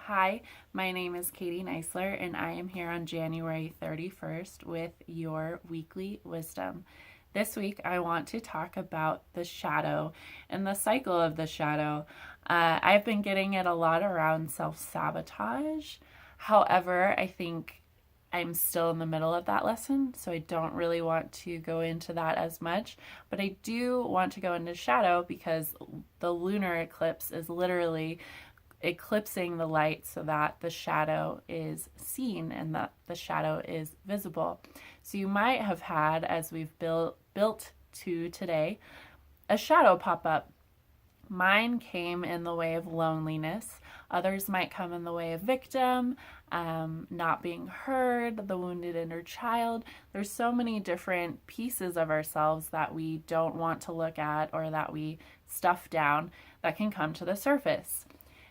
Hi, my name is Katie Neisler, and I am here on January 31st with your weekly wisdom. This week, I want to talk about the shadow and the cycle of the shadow. I've been getting it a lot around self sabotage. However, I think I'm still in the middle of that lesson, so I don't really want to go into that as much. But I do want to go into shadow because the lunar eclipse is literally eclipsing the light so that the shadow is seen and that the shadow is visible. So you might have had, as we've built to today, a shadow pop up. Mine came in the way of loneliness. Others might come in the way of victim, not being heard, the wounded inner child. There's so many different pieces of ourselves that we don't want to look at or that we stuff down that can come to the surface.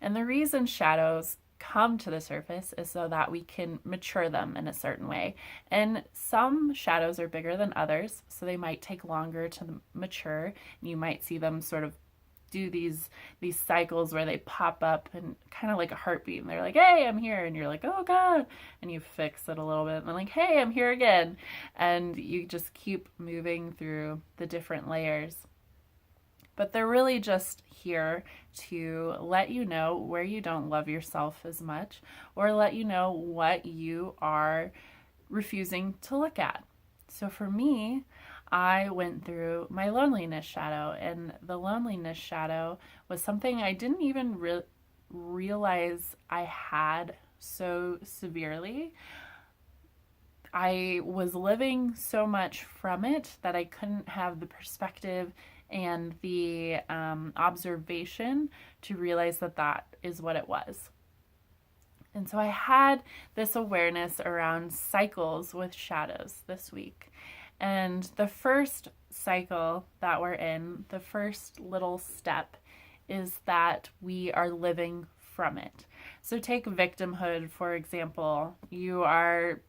And the reason shadows come to the surface is so that we can mature them in a certain way. And some shadows are bigger than others, so they might take longer to mature. You might see them sort of do these cycles where they pop up and kind of like a heartbeat, and they're like, hey, I'm here, and you're like, oh god, and you fix it a little bit and they're like, hey, I'm here again, and you just keep moving through the different layers. But they're really just here to let you know where you don't love yourself as much, or let you know what you are refusing to look at. So for me, I went through my loneliness shadow, and the loneliness shadow was something I didn't even realize I had so severely. I was living so much from it that I couldn't have the perspective and the observation to realize that that is what it was. And so I had this awareness around cycles with shadows this week. And the first cycle that we're in, the first little step, is that we are living from it. So take victimhood, for example. You are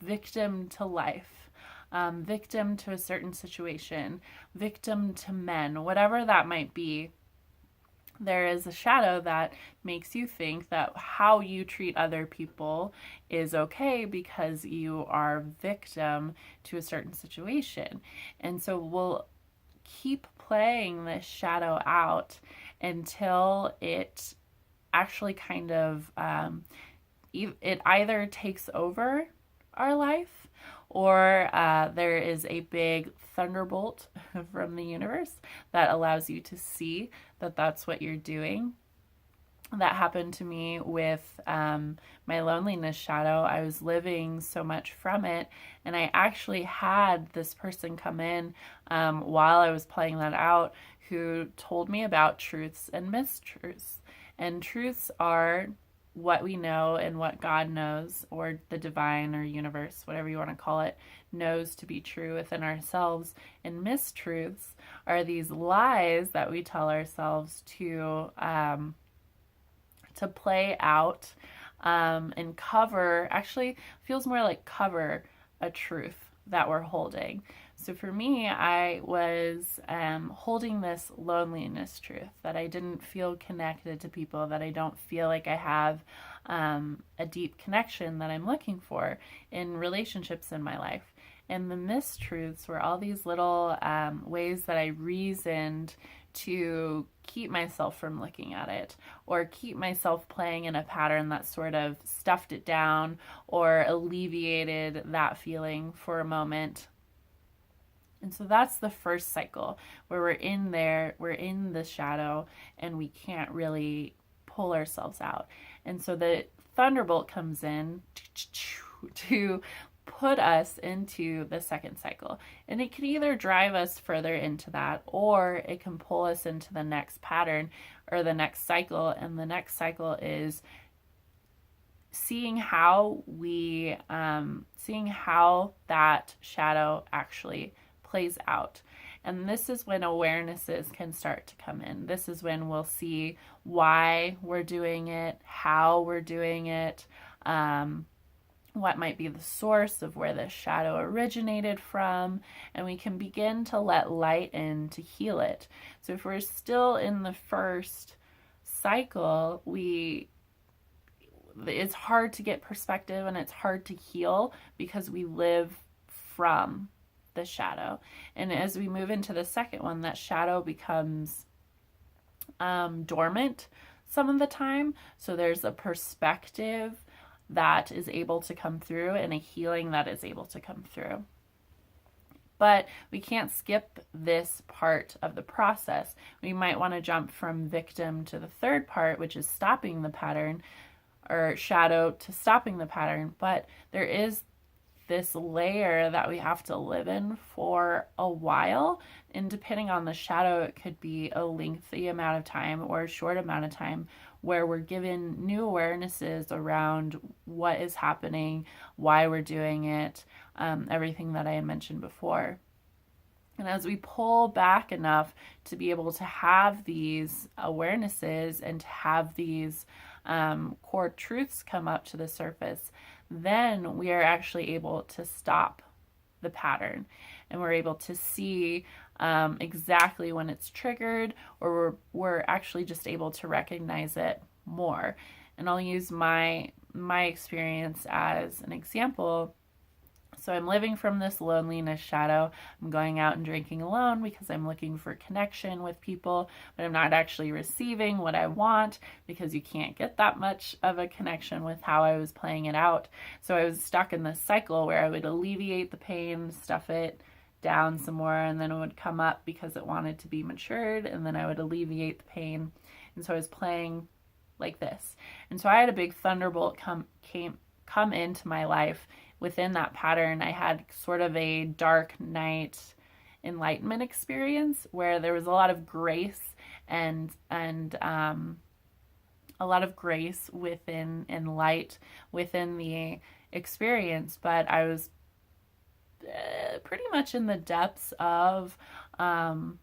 victim to life, victim to a certain situation, victim to men, whatever that might be. There is a shadow that makes you think that how you treat other people is okay because you are victim to a certain situation. And so we'll keep playing this shadow out until it actually kind of it either takes over our life, or there is a big thunderbolt from the universe that allows you to see that that's what you're doing. That happened to me with my loneliness shadow. I was living so much from it, and I actually had this person come in while I was playing that out who told me about truths and mistruths. And truths are what we know and what God knows, or the divine or universe, whatever you want to call it, knows to be true within ourselves. And mistruths are these lies that we tell ourselves to play out and cover, actually feels more like cover a truth that we're holding. So for me, I was holding this loneliness truth that I didn't feel connected to people, that I don't feel like I have a deep connection that I'm looking for in relationships in my life. And the mistruths were all these little ways that I reasoned to keep myself from looking at it, or keep myself playing in a pattern that sort of stuffed it down or alleviated that feeling for a moment. And so that's the first cycle where we're in the shadow, and we can't really pull ourselves out. And so the thunderbolt comes in to put us into the second cycle. And it can either drive us further into that, or it can pull us into the next pattern or the next cycle. And the next cycle is seeing how that shadow actually plays out. And this is when awarenesses can start to come in. This is when we'll see why we're doing it, how we're doing it, what might be the source of where the shadow originated from, and we can begin to let light in to heal it. So if we're still in the first cycle, we it's hard to get perspective and it's hard to heal because we live from the shadow. And as we move into the second one, that shadow becomes dormant some of the time. So there's a perspective that is able to come through and a healing that is able to come through. But we can't skip this part of the process. We might want to jump from victim to the third part, which is stopping the pattern, or shadow to stopping the pattern. But there is this layer that we have to live in for a while. And depending on the shadow, it could be a lengthy amount of time or a short amount of time where we're given new awarenesses around what is happening, why we're doing it, everything that I had mentioned before. And as we pull back enough to be able to have these awarenesses and to have these core truths come up to the surface, then we are actually able to stop the pattern. And we're able to see exactly when it's triggered, or we're actually just able to recognize it more. And I'll use my experience as an example. So I'm living from this loneliness shadow. I'm going out and drinking alone because I'm looking for connection with people, but I'm not actually receiving what I want because you can't get that much of a connection with how I was playing it out. So I was stuck in this cycle where I would alleviate the pain, stuff it down some more, and then it would come up because it wanted to be matured, and then I would alleviate the pain. And so I was playing like this. And so I had a big thunderbolt come into my life. Within that pattern, I had sort of a dark night enlightenment experience where there was a lot of grace and a lot of grace within and light within the experience. But I was pretty much in the depths of my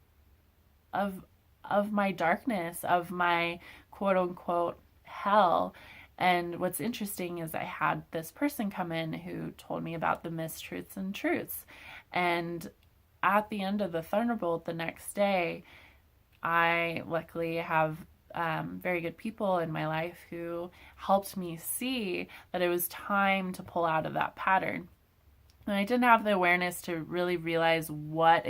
darkness, of my quote unquote hell. And what's interesting is I had this person come in who told me about the mistruths and truths. And at the end of the thunderbolt the next day, I luckily have very good people in my life who helped me see that it was time to pull out of that pattern. And I didn't have the awareness to really realize what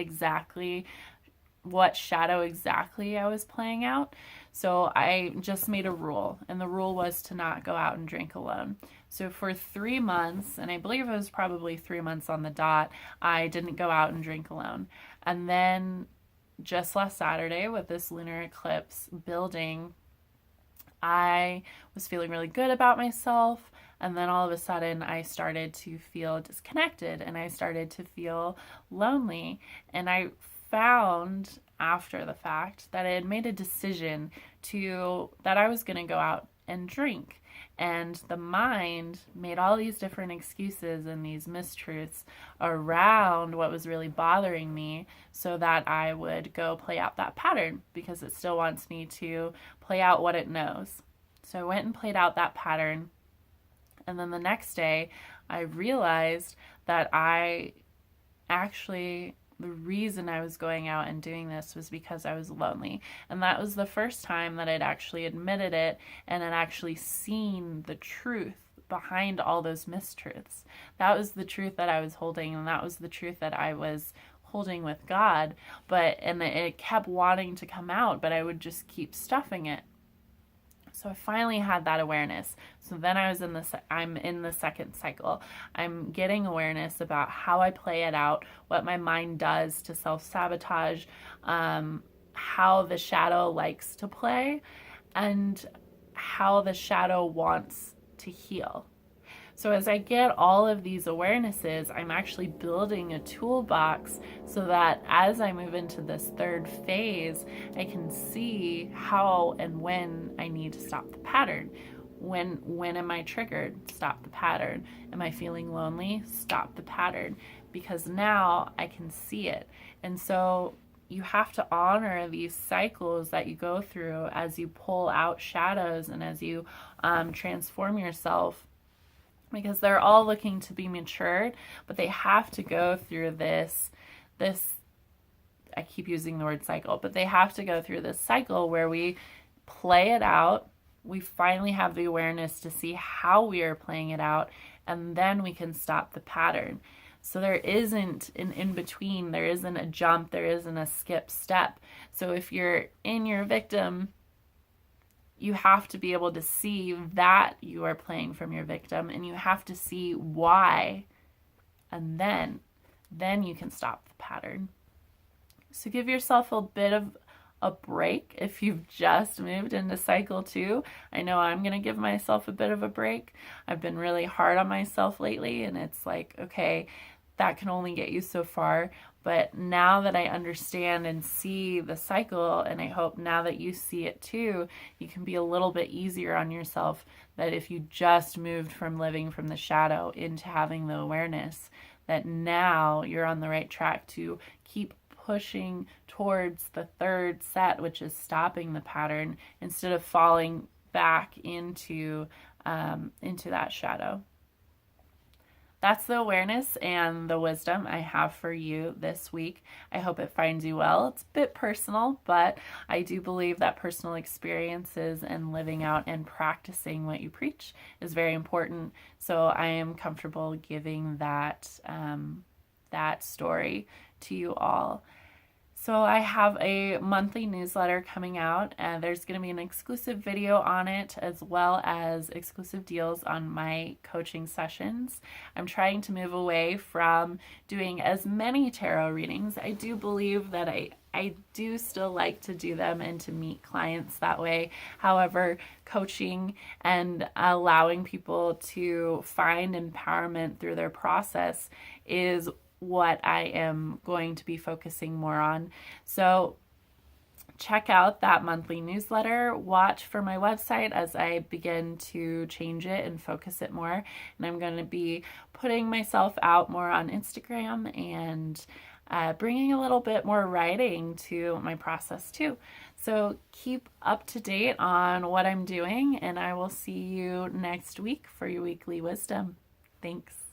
shadow exactly I was playing out. So I just made a rule, and the rule was to not go out and drink alone. So for 3 months, and I believe it was probably 3 months on the dot, I didn't go out and drink alone. And then just last Saturday, with this lunar eclipse building, I was feeling really good about myself. And then all of a sudden I started to feel disconnected and I started to feel lonely. And I found after the fact that I had made a decision that I was going to go out and drink. And the mind made all these different excuses and these mistruths around what was really bothering me so that I would go play out that pattern because it still wants me to play out what it knows. So I went and played out that pattern. And then the next day, I realized that the reason I was going out and doing this was because I was lonely. And that was the first time that I'd actually admitted it and had actually seen the truth behind all those mistruths. That was the truth that I was holding, and that was the truth that I was holding with God. And it kept wanting to come out, but I would just keep stuffing it. So I finally had that awareness. So then I'm in the second cycle. I'm getting awareness about how I play it out, what my mind does to self-sabotage, how the shadow likes to play, and how the shadow wants to heal. So as I get all of these awarenesses, I'm actually building a toolbox so that as I move into this third phase, I can see how and when I need to stop the pattern. When am I triggered? Stop the pattern. Am I feeling lonely? Stop the pattern. Because now I can see it. And so you have to honor these cycles that you go through as you pull out shadows and as you transform yourself, because they're all looking to be matured, but they have to go through this, I keep using the word cycle, but they have to go through this cycle where we play it out, we finally have the awareness to see how we are playing it out, and then we can stop the pattern. So there isn't an in-between, there isn't a jump, there isn't a skip step. So if you're in your victim, you have to be able to see that you are playing from your victim, and you have to see why, and then you can stop the pattern. So give yourself a bit of a break if you've just moved into cycle 2. I know I'm going to give myself a bit of a break. I've been really hard on myself lately, and it's like, okay, that can only get you so far. But now that I understand and see the cycle, and I hope now that you see it too, you can be a little bit easier on yourself, that if you just moved from living from the shadow into having the awareness, that now you're on the right track to keep pushing towards the third set, which is stopping the pattern, instead of falling back into that shadow. That's the awareness and the wisdom I have for you this week. I hope it finds you well. It's a bit personal, but I do believe that personal experiences and living out and practicing what you preach is very important. So I am comfortable giving that story to you all. So I have a monthly newsletter coming out, and there's going to be an exclusive video on it, as well as exclusive deals on my coaching sessions. I'm trying to move away from doing as many tarot readings. I do believe that I do still like to do them and to meet clients that way. However, coaching and allowing people to find empowerment through their process is what I am going to be focusing more on. So check out that monthly newsletter. Watch for my website as I begin to change it and focus it more. And I'm going to be putting myself out more on Instagram and bringing a little bit more writing to my process too. So keep up to date on what I'm doing, and I will see you next week for your weekly wisdom. Thanks.